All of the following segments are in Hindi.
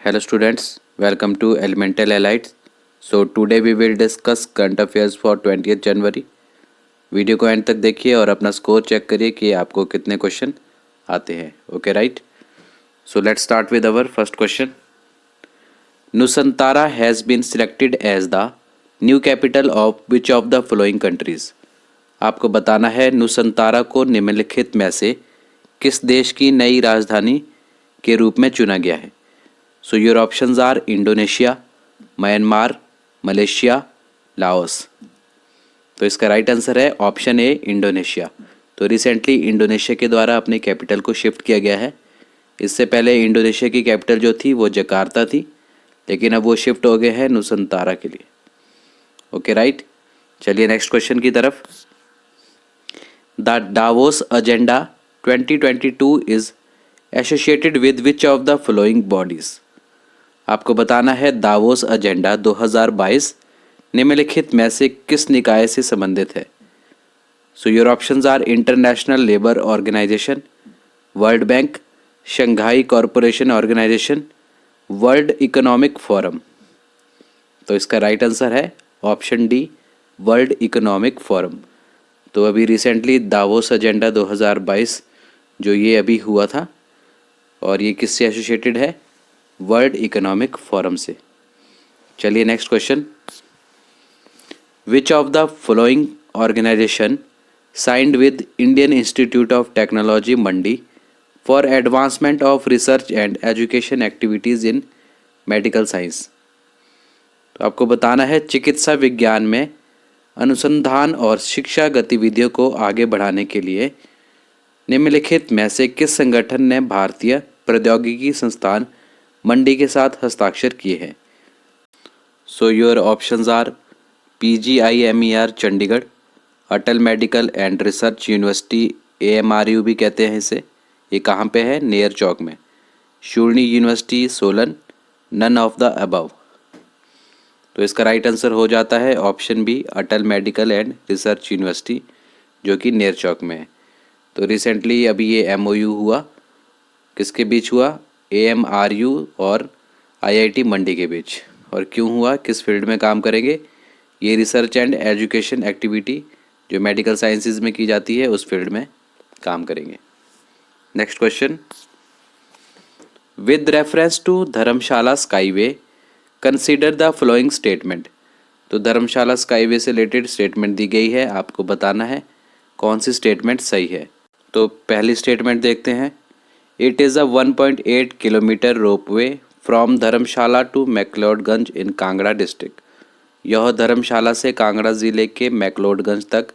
Hello students, welcome to Elemental Elites. So today we will discuss current affairs for 20th January. Video को एंड तक देखिए और अपना स्कोर चेक करिए कि आपको कितने क्वेश्चन आते हैं. Okay right. So let's start with our first question. Nusantara has been selected as the new capital of which of the following countries? आपको बताना है नुसंतारा को निम्नलिखित में से किस देश की नई राजधानी के रूप में चुना गया है. So your options are Indonesia, Myanmar, Malaysia, Laos. तो इसका राइट आंसर है ऑप्शन ए इंडोनेशिया. तो रिसेंटली इंडोनेशिया के द्वारा अपनी कैपिटल को शिफ्ट किया गया है. इससे पहले इंडोनेशिया की कैपिटल जो थी वो जकार्ता थी, लेकिन अब वो शिफ्ट हो गए हैं नुसंतारा के लिए. Okay right. चलिए नेक्स्ट क्वेश्चन की तरफ. The Davos agenda 2022 is associated with which of the following bodies. आपको बताना है दावोस एजेंडा 2022 निम्नलिखित में से किस निकाय से संबंधित है. So your options are international labour organisation, world bank, Shanghai corporation organisation, world economic forum. तो इसका राइट आंसर है option D, world economic forum. तो अभी रिसेंटली दावोस एजेंडा 2022 जो ये अभी हुआ था, और ये किससे एसोसिएटेड है? वर्ल्ड इकोनॉमिक फोरम से. चलिए next question. Which of the following organisation signed with Indian institute of technology Mandi for advancement of research and education activities in medical science. तो आपको बताना है चिकित्सा विज्ञान में अनुसंधान और शिक्षा गतिविधियों को आगे बढ़ाने के लिए निम्नलिखित में से किस संगठन ने भारतीय प्रौद्योगिकी संस्थान मंडी के साथ हस्ताक्षर किए हैं. So your options are PGIMER Chandigarh, Atal medical and research university AMRU भी कहते हैं इसे. ये कहाँ पे है? नेयर चौक में. Shoolini university Solan, none of the above. तो इसका राइट आंसर हो जाता है option B, Atal medical and research university, जो कि नेयर चौक में है. तो रिसेंटली अभी ये MOU हुआ, किसके बीच हुआ? AMRU और IIT मंडी के बीच. और क्यों हुआ? किस फील्ड में काम करेंगे? ये रिसर्च एंड एजुकेशन एक्टिविटी जो मेडिकल साइंसेज में की जाती है उस फील्ड में काम करेंगे. Next question. With reference to Dharamshala skyway consider the following statement. तो धर्मशाला स्काईवे से रिलेटेड स्टेटमेंट दी गई है, आपको बताना है कौन सी स्टेटमेंट सही है. तो पहली स्टेटमेंट देखते हैं. It is a 1.8 kilometre ropeway from Dharamshala to McLeodganj in Kangra district. यह धर्मशाला से कांगड़ा ज़िले के मैक्लोडगंज तक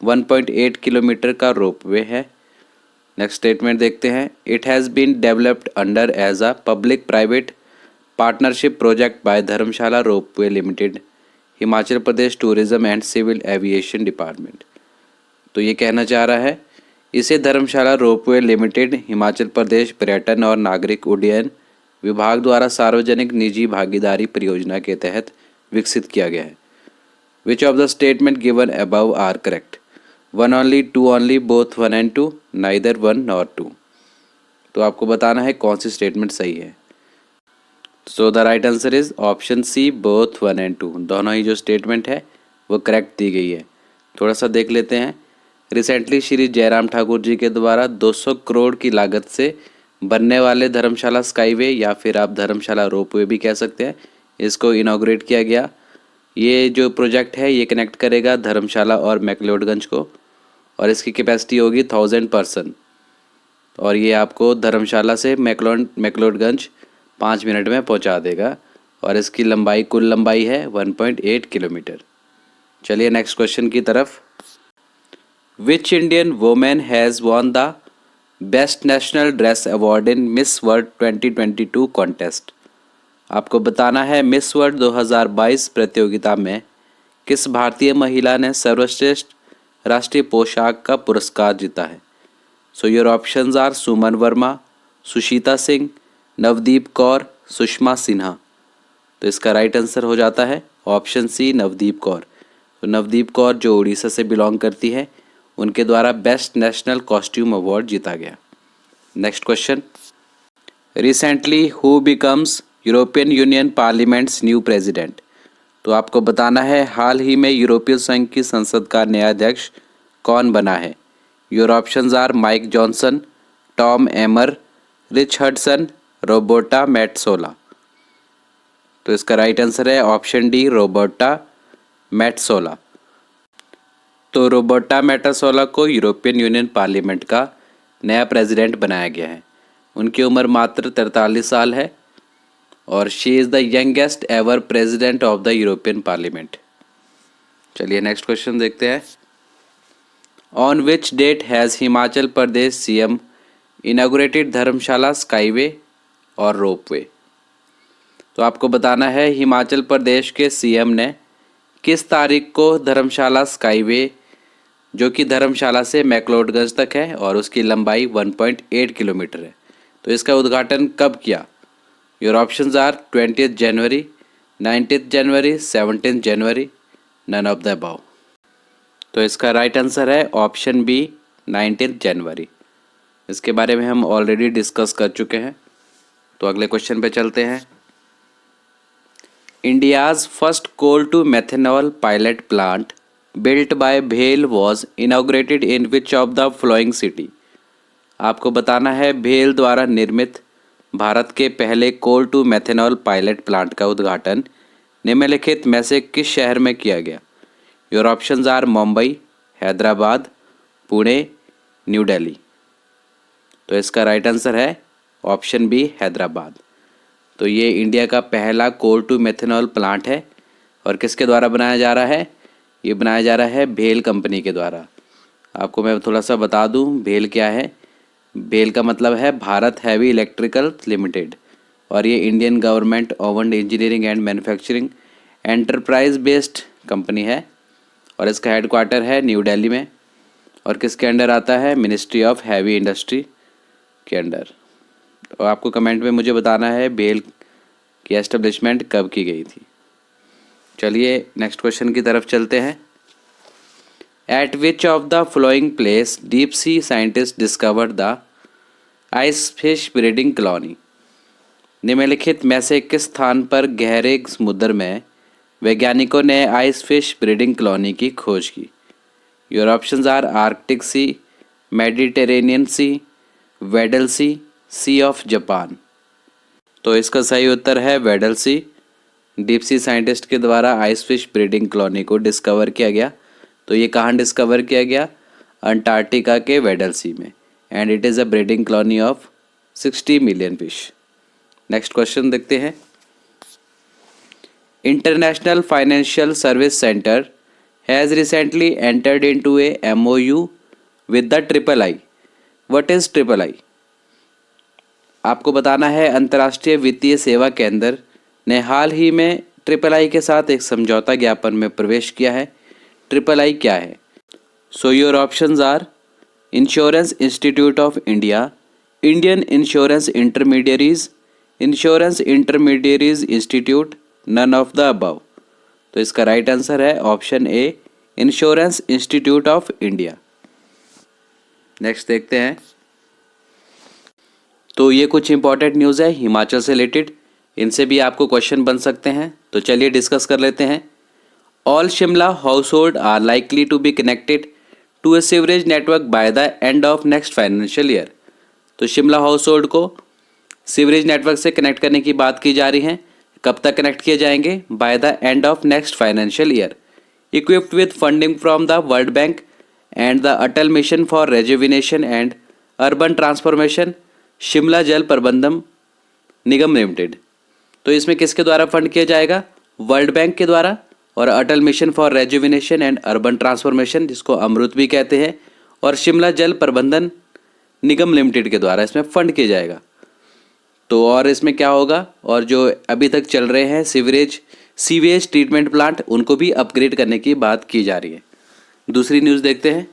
1.8 किलोमीटर का रोपवे है. नेक्स्ट स्टेटमेंट देखते हैं. It has been developed under as a public private partnership project by Dharamshala ropeway limited, Himachal Pradesh tourism and civil aviation department. तो ये कहना चाह रहा है इसे धर्मशाला रोपवे लिमिटेड हिमाचल प्रदेश पर्यटन और नागरिक उड्डयन विभाग द्वारा सार्वजनिक निजी भागीदारी परियोजना के तहत विकसित किया गया है. Which of the statement given above are correct? 1 only, 2 only, both 1 and 2, neither 1 nor 2. तो आपको बताना है कौन सी स्टेटमेंट सही है. So the right answer is option C, both 1 and 2. दोनों ही जो स्टेटमेंट है वो करेक्ट दी गई है. थोड़ा सा देख लेते हैं. रिसेंटली श्री जयराम ठाकुर जी के द्वारा 200 करोड़ की लागत से बनने वाले धर्मशाला स्काईवे, या फिर आप धर्मशाला रोपवे भी कह सकते हैं, इसको इनॉग्रेट किया गया. ये जो प्रोजेक्ट है ये कनेक्ट करेगा धर्मशाला और मैक्लोडगंज को, और इसकी कैपेसिटी होगी 1000 पर्सन, और ये आपको धर्मशाला से मैक्लोडगंज 5 मिनट में पहुंचा देगा. और इसकी लंबाई, कुल लंबाई है 1.8 किलोमीटर. चलिए नेक्स्ट क्वेश्चन की तरफ. Which Indian women has won the best national dress award in miss world 2022 contest. आपको बताना है मिस वर्ल्ड 2022 प्रतियोगिता में किस भारतीय महिला ने सर्वश्रेष्ठ राष्ट्रीय पोशाक का पुरस्कार जीता है. सो योर ऑप्शंस आर सुमन वर्मा, सुशीता सिंह, नवदीप कौर, सुषमा सिन्हा. तो इसका राइट आंसर हो जाता है ऑप्शन सी, नवदीप कौर. तो नवदीप कौर जो उड़ीसा से बिलोंग करती है, उनके द्वारा बेस्ट नेशनल कॉस्ट्यूम अवार्ड जीता गया. Next question. Recently who becomes European union parliaments new president. तो आपको बताना है हाल ही में यूरोपीय संघ की संसद का नया अध्यक्ष कौन बना है। Your options are Mike Johnson, Tom Emmer, Rich Hudson, Roberta Metsola. तो इसका राइट आंसर है ऑप्शन डी, रोबर्टा मेट्सोला। तो रोबर्टा मेट्सोला को यूरोपियन यूनियन पार्लियामेंट का नया प्रेसिडेंट बनाया गया है। उनकी उम्र मात्र 43 साल है और she is the youngest ever president of the European parliament. चलिए नेक्स्ट क्वेश्चन देखते हैं। On which date has Himachal Pradesh CM inaugurated Dharamshala skyway और रोपवे। तो आपको बताना है हिमाचल प्रदेश के सीएम ने किस तारीख को धर्मशाला स्काईवे, जो कि धर्मशाला से मैक्लोडगंज तक है और उसकी लंबाई 1.8 किलोमीटर है, तो इसका उद्घाटन कब किया। Your options are 20 January, 19 January, 17 January, none of the above. तो इसका राइट आंसर है ऑप्शन बी, 19 जनवरी। इसके बारे में हम ऑलरेडी डिस्कस कर चुके हैं। तो अगले क्वेश्चन पे चलते हैं। India's first coal to methanol pilot plant built by भेल was inaugurated in which of the following city. आपको बताना है भेल द्वारा निर्मित भारत के पहले coal to methanol pilot plant का उद्घाटन निम्नलिखित में से किस शहर में किया गया। Your options are Mumbai, Hyderabad, Pune, new Delhi. तो इसका राइट आंसर है ऑप्शन बी, हैदराबाद। तो ये इंडिया का पहला कोल टू मेथनॉल प्लांट है और किसके द्वारा बनाया जा रहा है। ये बनाया जा रहा है भेल कंपनी के द्वारा। आपको मैं थोड़ा सा बता दूं भेल क्या है। भेल का मतलब है भारत हैवी इलेक्ट्रिकल लिमिटेड और ये Indian government owned engineering and manufacturing enterprise based company है और इसका हेडक्वार्टर है न्यू दिल्ली में और किसके अंडर आता है, मिनिस्ट्री ऑफ हैवी इंडस्ट्री के अंडर। और आपको कमेंट में मुझे बताना है भेल की एस्टेब्लिशमेंट कब की गई थी। चलिए नेक्स्ट क्वेश्चन की तरफ चलते हैं। Eight which of the flowing place deep sea scientist discovered the ice fish breeding colony. निम्नलिखित में से किस स्थान पर गहरे समुद्र में वैज्ञानिकों ने आइस फिश ब्रीडिंग कॉलोनी की खोज की। Your options are Arctic Sea, Mediterranean Sea, Weddell Sea, Sea of Japan. तो इसका सही उत्तर है वेडल सी। डीप सी साइंटिस्ट के द्वारा आइस फिश ब्रीडिंग कॉलोनी को डिस्कवर किया गया। तो ये कहाँ डिस्कवर किया गया, अंटार्कटिका के वेडल सी में, and it is a breeding colony of 60 million fish. Next question देखते हैं। International financial service centre has recently entered into A MOU with the triple I। What is triple I? आपको बताना है अंतर्राष्ट्रीय वित्तीय सेवा केंद्र ने हाल ही में ट्रिपल I के साथ एक समझौता ज्ञापन में प्रवेश किया है। ट्रिपल I क्या है? So your options are insurance institute of India, Indian insurance intermediaries, insurance intermediaries institute, none of the above. तो इसका राइट आंसर है option A, insurance institute of India. Next देखते हैं। तो ये कुछ इंपॉर्टेंट न्यूज़ है हिमाचल से रिलेटेड, इनसे भी आपको क्वेश्चन बन सकते हैं। तो चलिए डिस्कस कर लेते हैं। All Shimla household are likely to be connected to a sewerage network by the end of next financial year. तो शिमला हाउस होल्ड को सीवरेज नेटवर्क से कनेक्ट करने की बात की जा रही है। कब तक कनेक्ट किए जाएंगे? Bye the end of next financial year, equipped with funding from the world bank and the Atal mission for rejuvenation and urban transformation, Shimla जल प्रबंधन निगम लिमिटेड। तो इसमें किसके द्वारा फंड किया जाएगा? वर्ल्ड बैंक के द्वारा और Atal mission for rejuvenation and urban transformation, जिसको अमृत भी कहते हैं, और शिमला जल प्रबंधन निगम लिमिटेड के द्वारा इसमें फंड किया जाएगा। तो और इसमें क्या होगा, और जो अभी तक चल रहे हैं सीवेज ट्रीटमेंट प्लांट, उनको भी अपग्रेड करने की बात की जा रही है। दूसरी न्यूज़ देखते हैं।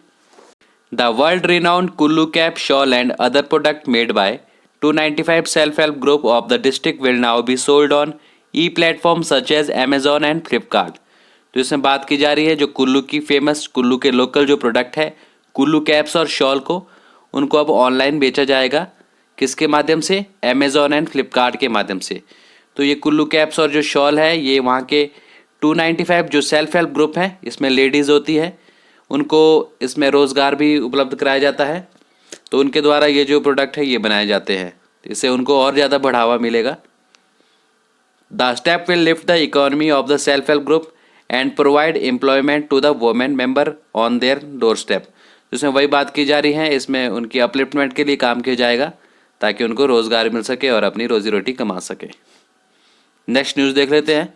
The world renowned Kullu cap shawl and other product made by 295 self help group of the district will now be sold on e platform such as Amazon and Flipkart. तो इसमें बात की जा रही है जो कुल्लू की फेमस, कुल्लू के लोकल जो प्रोडक्ट है कुल्लू कैप्स और शॉल को, उनको अब ऑनलाइन बेचा जाएगा। किसके माध्यम से? अमेजॉन एंड फ्लिपकार्ट के माध्यम से। तो ये कुल्लू कैप्स और जो शॉल है ये वहाँ के 295 जो सेल्फ हेल्प ग्रुप हैं, इसमें लेडीज़ होती है, उनको इसमें रोज़गार भी उपलब्ध कराया जाता है। तो उनके द्वारा ये जो प्रोडक्ट है ये बनाए जाते हैं, इससे उनको और ज़्यादा बढ़ावा मिलेगा। The step will lift the economy of the self help group and provide employment to the women member on their doorstep. जिसमें वही बात की जा रही है, इसमें उनकी अपलिफ्टमेंट के लिए काम किया जाएगा ताकि उनको रोज़गार मिल सके और अपनी रोजी रोटी कमा सके। नेक्स्ट न्यूज़ देख लेते हैं।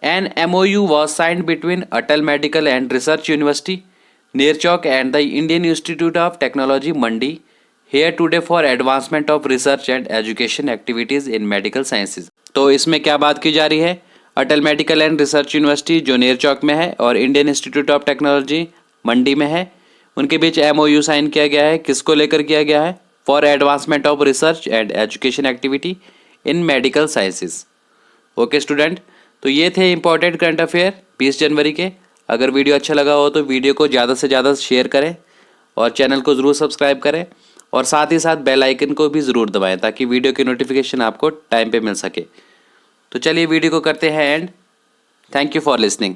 An MOU was signed between Atal Medical and Research University, Neerchok and the Indian Institute of Technology, Mandi, here today for advancement of research and education activities in medical sciences। तो इसमें क्या बात की जा रही है, अटल मेडिकल एंड रिसर्च यूनिवर्सिटी जो नेरचौक में है और इंडियन इंस्टीट्यूट ऑफ टेक्नोलॉजी मंडी में है, उनके बीच MOU साइन किया गया है। किसको लेकर किया गया है? For advancement of research and education activity in medical sciences. Okay student, तो ये थे इंपॉर्टेंट करंट अफेयर 20 जनवरी के। अगर वीडियो अच्छा लगा हो तो वीडियो को ज़्यादा से ज़्यादा शेयर करें और चैनल को ज़रूर सब्सक्राइब करें और साथ ही साथ बेल आइकन को भी ज़रूर दबाएं ताकि वीडियो की नोटिफिकेशन आपको टाइम पे मिल सके। तो चलिए वीडियो को करते हैं and thank you for listening.